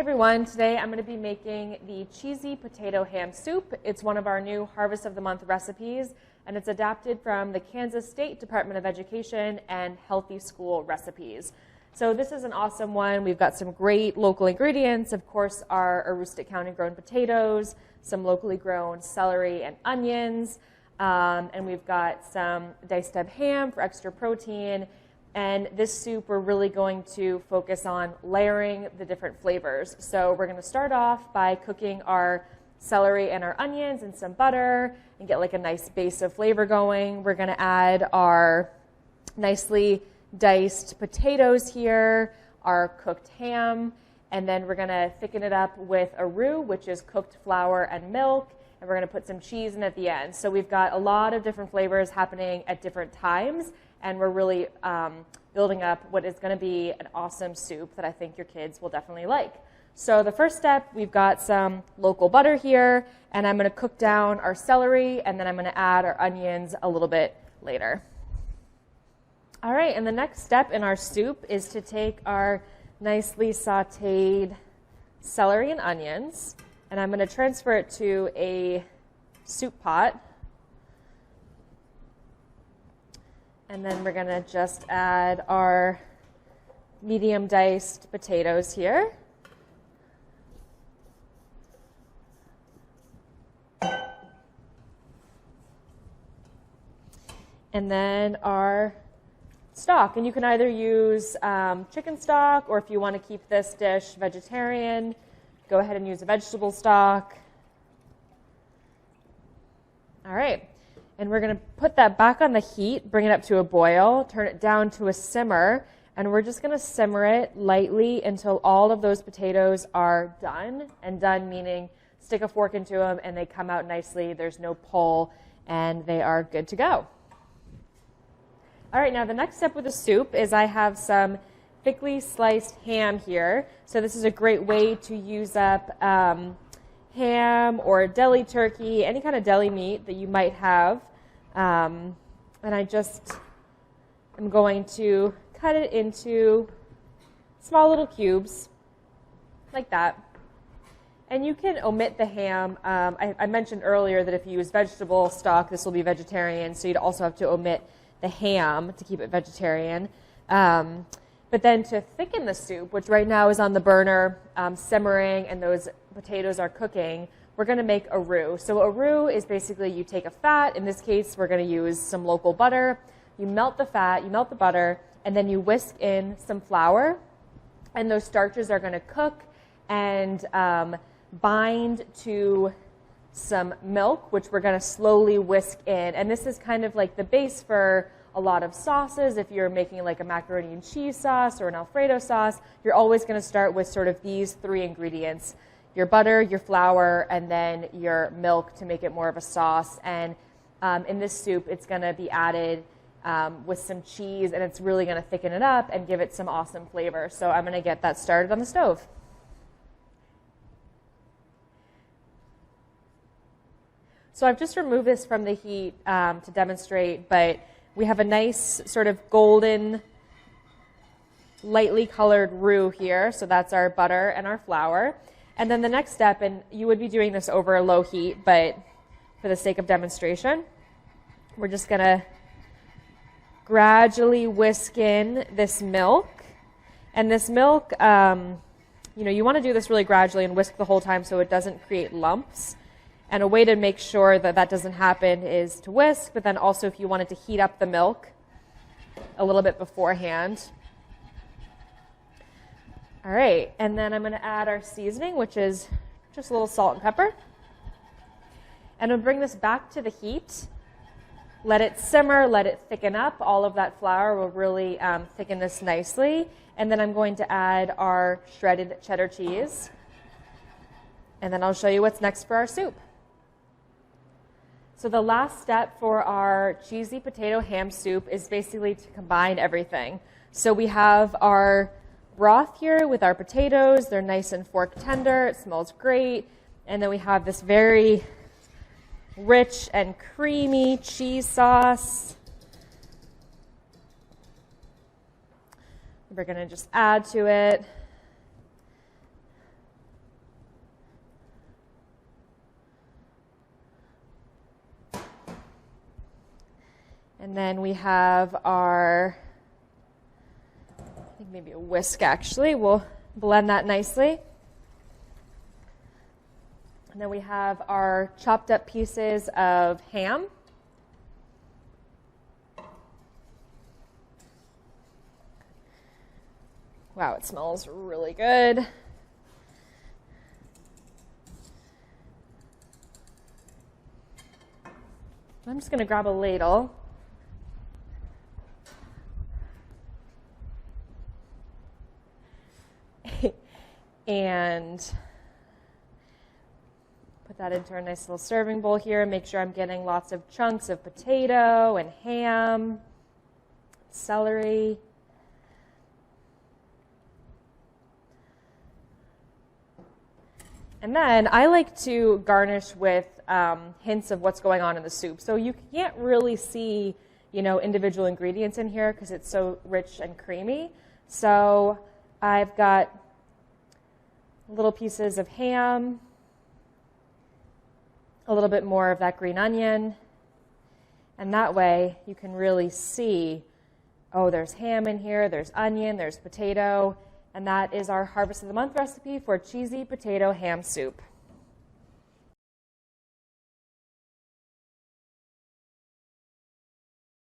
everyone, today I'm going to be making the cheesy potato ham soup. It's one of our new Harvest of the Month recipes, and it's adapted from the Kansas State Department of Education and Healthy School Recipes. So this is an awesome one. We've got some great local ingredients, of course, our Aroostook County grown potatoes, some locally grown celery and onions, and we've got some diced up ham for extra protein. And this soup, we're really going to focus on layering the different flavors. So we're going to start off by cooking our celery and our onions in some butter and get like a nice base of flavor going. We're going to add our nicely diced potatoes here, our cooked ham, and then we're going to thicken it up with a roux, which is cooked flour and milk, and we're going to put some cheese in at the end. So we've got a lot of different flavors happening at different times, and we're really building up what is going to be an awesome soup that I think your kids will definitely like. So the first step, we've got some local butter here, and I'm going to cook down our celery, and then I'm going to add our onions a little bit later. All right, and the next step in our soup is to take our nicely sautéed celery and onions, and I'm going to transfer it to a soup pot. And then we're going to just add our medium diced potatoes here. And then our stock. And you can either use chicken stock, or if you want to keep this dish vegetarian, go ahead and use a vegetable stock. All right. And we're going to put that back on the heat, bring it up to a boil, turn it down to a simmer, and we're just going to simmer it lightly until all of those potatoes are done. And done meaning stick a fork into them and they come out nicely, there's no pull, and they are good to go. All right, now the next step with the soup is I have some thickly sliced ham here. So this is a great way to use up ham or deli turkey, any kind of deli meat that you might have. And I just am going to cut it into small little cubes like that. And you can omit the ham. I mentioned earlier that if you use vegetable stock, this will be vegetarian, so you'd also have to omit the ham to keep it vegetarian. But then to thicken the soup, which right now is on the burner simmering and those potatoes are cooking, we're going to make a roux. So a roux is basically you take a fat. In this case, we're going to use some local butter. You melt the fat, you melt the butter, and then you whisk in some flour. And those starches are going to cook and bind to some milk, which we're going to slowly whisk in. And this is kind of like the base for a lot of sauces. If you're making like a macaroni and cheese sauce or an Alfredo sauce, you're always going to start with sort of these three ingredients: your butter, your flour, and then your milk to make it more of a sauce. And in this soup, it's going to be added with some cheese, and it's really going to thicken it up and give it some awesome flavor. So I'm going to get that started on the stove. So I've just removed this from the heat to demonstrate, but we have a nice sort of golden, lightly colored roux here. So that's our butter and our flour. And then the next step, and you would be doing this over a low heat, but for the sake of demonstration, we're just going to gradually whisk in this milk. And this milk, you want to do this really gradually and whisk the whole time so it doesn't create lumps. And a way to make sure that that doesn't happen is to whisk, but then also if you wanted to heat up the milk a little bit beforehand. All right, and then I'm going to add our seasoning, which is just a little salt and pepper. And I'll bring this back to the heat. Let it simmer, let it thicken up. All of that flour will really thicken this nicely. And then I'm going to add our shredded cheddar cheese. And then I'll show you what's next for our soup. So the last step for our cheesy potato ham soup is basically to combine everything. So we have our broth here with our potatoes. They're nice and fork tender. It smells great. And then we have this very rich and creamy cheese sauce. We're going to just add to it. And then we have our, I think maybe a whisk actually. We'll blend that nicely. And then we have our chopped up pieces of ham. Wow, it smells really good. I'm just going to grab a ladle. And put that into a nice little serving bowl here. Make sure I'm getting lots of chunks of potato and ham, celery. And then I like to garnish with hints of what's going on in the soup. So you can't really see, individual ingredients in here because it's so rich and creamy. So I've got little pieces of ham, a little bit more of that green onion, and that way you can really see, oh, there's ham in here, there's onion, there's potato, and that is our Harvest of the Month recipe for cheesy potato ham soup.